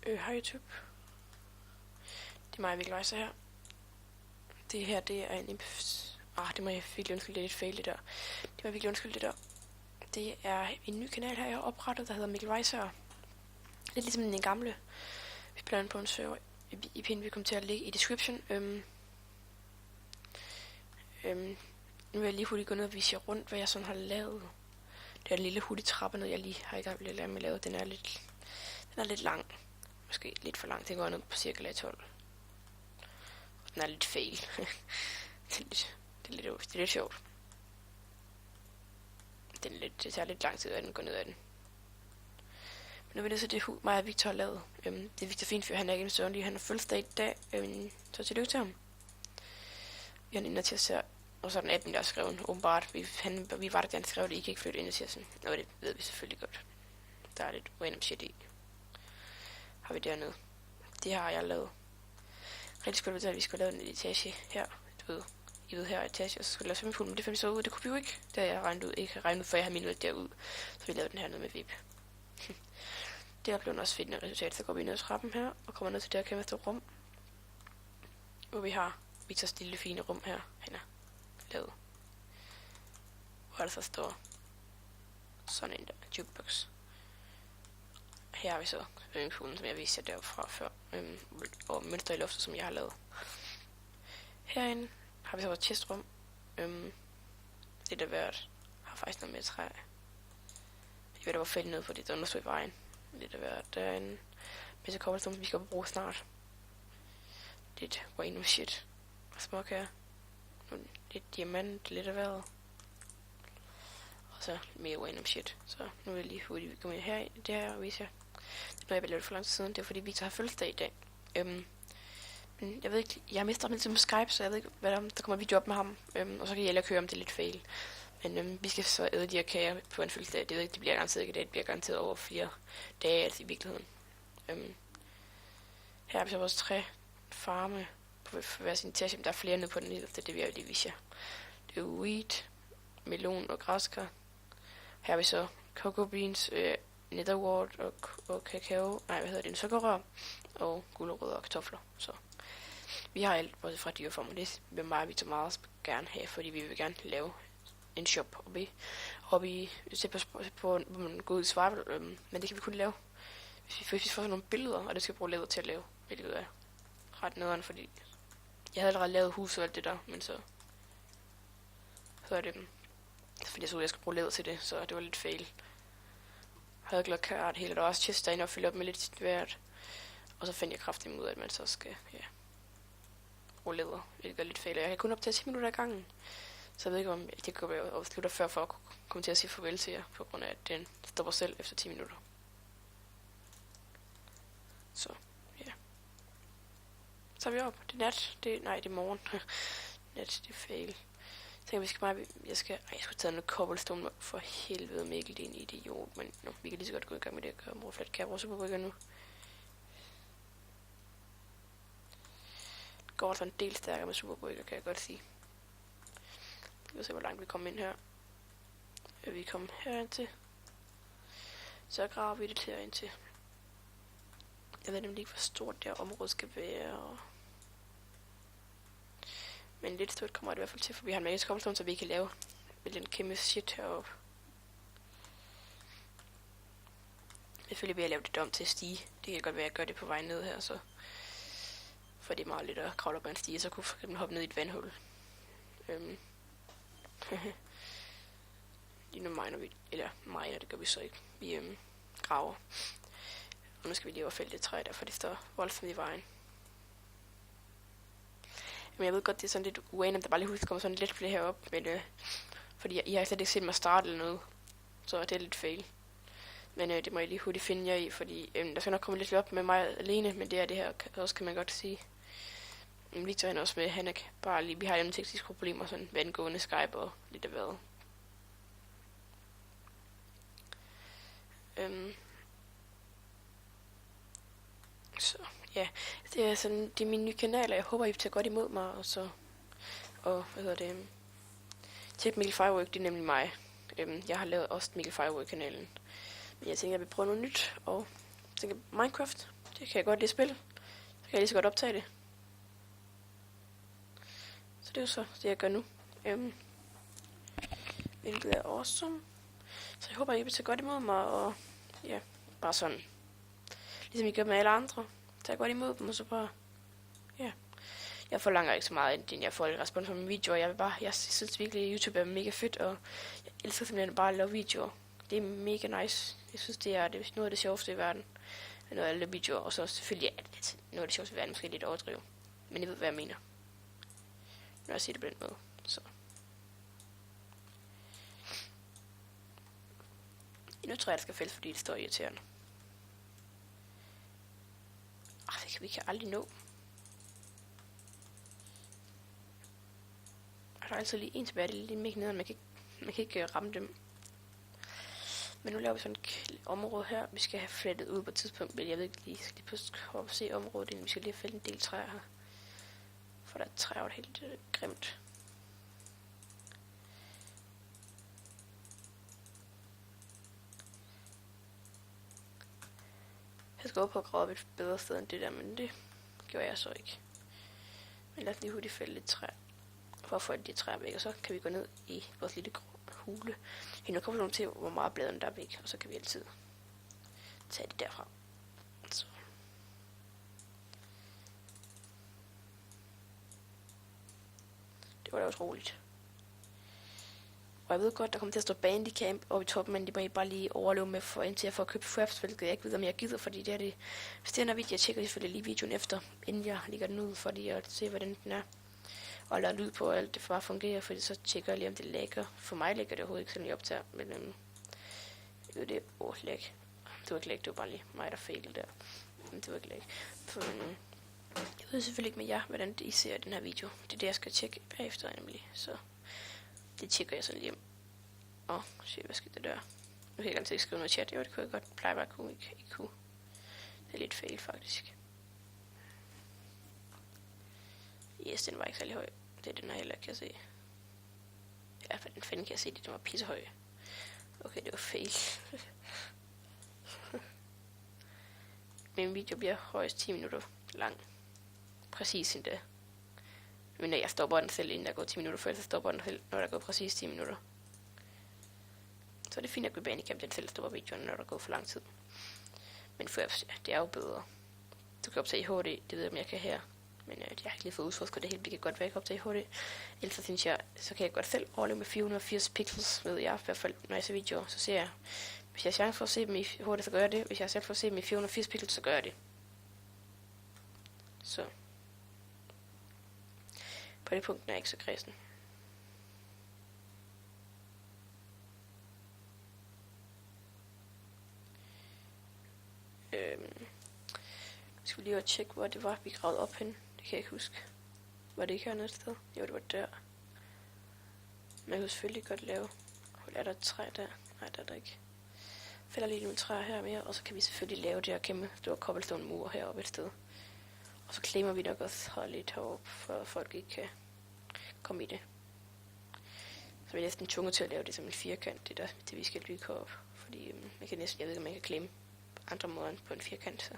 Hej YouTube. Det er mig, Mikkel Weiser her. Det her, det er en... det må jeg virkelig undskylde, det er lidt fail, det der. Det må jeg virkelig undskylde, det der. Det er en ny kanal her, jeg har oprettet, der hedder Mikkel Weiser. Lidt ligesom den gamle. Vi planer på en server. IP'en vil komme til at ligge i description. Nu vil jeg lige hurtigt gå ned og vise jer rundt, hvad jeg sådan har lavet. Det er en lille hurtig trappe ned, jeg lige har i gang med at lave. Den er lidt lang. Måske lidt for lang. Den går ned på cirka 12. Og den er lidt fail. det er lidt sjovt. Det tager lidt lang tid, at den går ned ad den. Men nu vil det så det mig og Victor har lavet. Det er Victor Finfyr, han er ikke en søvn lige. Han har fødselsdag i dag. Så tillykke til ham. Vi har en til at se. Og så er den 18, der er skrevet. Åbenbart. Vi var der, der skrev det. I kan ikke flytte ind til sådan. Og det ved vi selvfølgelig godt. Der er lidt random shit i. Har vi dernede. Det har jeg lavet. Rigtig skulle at vi skulle lave en etage her. I ved her etage, og så skulle vi lave swimmingpool, men det fandt vi så ud. Det kunne vi jo ikke. Det har jeg ikke regnet ud, for jeg har mindet derud. Så vi lavede den her ned med VIP. Det er blevet også fedt et resultat. Så går vi ned ad trappen her, og kommer ned til det her kæmpe rum. Hvor vi har Victors lille fine rum her. Han er lavet. Hvor der så står sådan en der jukebox. Her har vi så swimmingpoolen, som jeg viste jer deroppe fra før. Og mønster i luften, som jeg har lavet. Herinde har vi så vores chestrum. Det der været har faktisk noget med træ. Jeg ved, der var fældet ned, fordi der stod i vejen. Det der været derinde. Men så kommer det, vi skal bruge snart. Lidt random shit. Og smuk her. Lidt diamant, lidt af vejret. Og så mere random shit. Så nu vil jeg lige hurtigt gå med her. Det her og vise jer. Det er noget, jeg lavet for lang tid siden. Det er fordi Victor har fødselsdag i dag. Men jeg ved ikke, jeg har mistet ham til på Skype, så jeg ved ikke, hvad der kommer video op med ham. Og så kan jeg køre om det er lidt fail. Men vi skal så æde de her kager på en fødselsdag. Det ved ikke, det bliver garanteret ikke i dag. Det bliver garanteret over 4 dage, altså i virkeligheden. Her har vi så vores 3 farme på hver sin etage. Der er flere nede på den nederste, det vil jeg lige vise jer. Det er wheat, melon og græskar. Her har vi så cocoa beans, netherwort og kakao. En sukkerrør og gulerødder og kartofler. Så vi har alt både fra dyreform, og det vil mig og Victor meget gerne have, fordi vi vil gerne lave en shop oppe i på en god survival, men det kan vi kun lave, hvis vi får sådan nogle billeder, og det skal bruge læder til at lave, hvilket er ret nederen, fordi jeg havde allerede lavet hus og alt det der, men så er det, fordi jeg så, at jeg skulle bruge læder til det, så det var lidt fail. Jeg havde glad kart hele, der var også chest derinde og fylde op med lidt hvert, og så fandt jeg kraftigt ud af, at man så skal, bruge læder, hvilket er lidt fail. Jeg kan kun optage 10 minutter ad gangen. Så jeg ved ikke, om det kan være afslutter før for at komme til at sige farvel til jer, på grund af, at den stopper selv efter 10 minutter. Så, ja. Så er vi op. Det er nat. Det er morgen. Nat, det er fail. Så jeg skulle tage noget cobblestone for helvede, Mikkel, det er en idiot. Men vi kan lige så godt gå i gang med det og gøre morflat. Kan jeg bruge superbrygger nu? Det går altså en del stærkere med superbrygger, kan jeg godt sige. Vi vil se, hvor langt vi kommer ind her. Vi kommer herind til. Så graver vi det herind til. Jeg ved nemlig ikke, hvor stort det her område skal være. Men lidt stort kommer det i hvert fald til, for vi har en masse cobblestone, så vi kan lave den kæmpe shit heroppe. Selvfølgelig vil jeg lave det om til at stige. Det kan godt være, at jeg gør det på vej ned her, så. For det er meget lidt at kravle op ad en stige, så kunne jeg hoppe ned i et vandhul. Lige nu miner, det gør vi så ikke. Vi graver. Og nu skal vi lige overfælde det træ der, for det står voldsomt i vejen. Men jeg ved godt, det er sådan lidt uanet, der bare lige husk kommer sådan lidt flere herop, men fordi I har slet ikke set mig starte eller noget, så det er lidt fail. Men det må jeg lige hurtigt finde jer i, fordi der skal nok komme lidt op med mig alene, men det er det her også, kan man godt sige. Victor er også med, han er bare lige, vi har nogle tekniske problemer, sådan vandgående Skype og lidt af hvad. Så ja, det er sådan, det er mine nye kanaler, jeg håber I tager godt imod mig, og tjek Mikkel Firework, det er nemlig mig. Jeg har lavet også Mikkel Firework kanalen, men jeg tænker, at jeg vil prøve noget nyt, og jeg tænker Minecraft, Det kan jeg godt lige spille. Så kan jeg lige så godt optage det. Så det er jo så det, jeg gør nu. Hvilket er awesome. Så jeg håber, I vil tage godt imod mig, og ja, bare sådan, ligesom I gør med alle andre. Tag godt imod dem, og så bare, ja. Jeg forlanger ikke så meget, end jeg får lidt respons på mine videoer. Jeg synes virkelig, at YouTube er mega fedt, og jeg elsker simpelthen bare at lave videoer. Det er mega nice. Jeg synes, det er noget af det sjoveste i verden. Noget af alle videoer, og så selvfølgelig noget af det sjoveste i verden, måske lidt overdrive. Men I ved, hvad jeg mener, når jeg siger det på den måde. Så. Nu tror jeg, det skal fælles, fordi det står irriterende. Vi kan aldrig nå. Og der er altid lige en tilbage, det er lige mega nederen, man kan ikke ramme dem. Men nu laver vi sådan et område her, vi skal have flettet ud på et tidspunkt, men jeg ved ikke lige, skal lige pludselig komme og se området, inden vi skal lige have fældet en del træer her. For der er træer, der er helt grimt. Jeg skal op og grave op et bedre sted end det der, men det gjorde jeg så ikke. Men lad os lige hurtigt fælde lidt træ, for at få de træer væk, og så kan vi gå ned i vores lille hule. Nu kommer vi til, hvor meget bladene der er væk, og så kan vi altid tage det derfra. Så. Det var da også roligt. Og jeg ved godt, der kommer til at stå Bandicamp oppe i toppen, men det må I bare lige overleve med, for indtil jeg får købt Fraps, hvilket jeg ikke ved, om jeg gider, fordi det er det. Hvis det er en video, jeg tjekker selvfølgelig lige videoen efter, inden jeg lægger den ud, fordi jeg se, hvordan den er. Og lader lyd på, alt det bare fungerer, fordi så tjekker jeg lige, om det lægger. For mig lægger det overhovedet ikke, selvom jeg optager, men det er læg. Det var ikke læg, det var bare lige mig, der fejlede der. Men det var ikke læg. Jeg ved selvfølgelig ikke med jer, hvordan I ser den her video. Det er det, jeg skal tjekke bagefter, nemlig. Så det tjekker jeg sådan lige. Se, hvad skal det der? Nu kan jeg ikke skrive noget i chat. Jo, det kunne jeg godt pleje, at kunne ikke kunne. Det er lidt fejl, faktisk. Yes, den var ikke særlig høj. Det er den her heller, kan jeg se. Ja, for den fanden kan jeg se, den var pissehøj. Okay, det var fail. Min video bliver højst 10 minutter lang. Præcis endda. Men jeg stopper den selv, inden der går 10 minutter, før så stopper den selv, når der går præcis 10 minutter. Så er det fint at gå i Bandicamp, den selv stopper videoen, når der går for lang tid. Men Fraps, ja, det er jo bedre. Du kan optage i HD, det ved jeg, om jeg kan her. Men jeg har ikke lige fået udforsket det helt, det kan godt være, jeg kan optage i HD. Ellers så synes jeg, så kan jeg godt selv overleve med 480 pixels, ved jeg i hvert fald, når jeg ser videoer, så ser jeg. Hvis jeg har chance for at se dem i HD, så gør jeg det. Hvis jeg har selv for at se dem i 480 pixels, så gør jeg det. Så. På det punkt er jeg ikke så kredsen. Skal vi lige tjekke, hvor det var, vi gravede op hen. Det kan jeg ikke huske. Var det ikke hernede et sted? Jo, det var der. Man kan selvfølgelig godt lave. Er der et træ der? Nej, der er der ikke. Fælder lige nogle træer her mere, og så kan vi selvfølgelig lave det her kæmpe store cobblestone mur heroppe et sted. Og så klemmer vi nok også lidt heroppe, for folk ikke kan komme i det. Så vi er næsten tvunget til at lave det som en firkant, det vi skal bygge heroppe. Fordi man kan næsten, jeg ved ikke, om man kan klemme på andre måder end på en firkant. Så.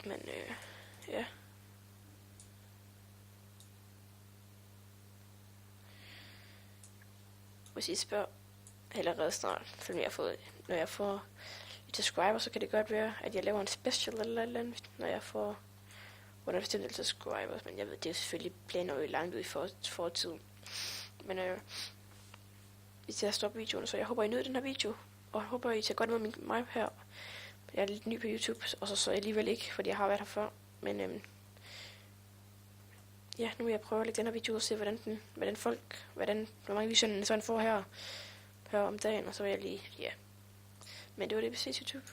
Men ja. Hvis I spørger allerede snart, når jeg får subscriber, så kan det godt være, at jeg laver en special eller andet, når jeg får 150 subscribers, men jeg ved, det er selvfølgelig planer jo langt ud i fortiden. Men hvis jeg stopper videoen, så jeg håber, I nød den her video, og jeg håber, I tager godt med mig her. Jeg er lidt ny på YouTube, og så alligevel ikke, fordi jeg har været her før. Men ja, nu vil jeg prøve at lægge den her video ud og se, hvor mange visioner sådan får her om dagen, og så vil jeg lige, ja. Men det var det, vi ses YouTube.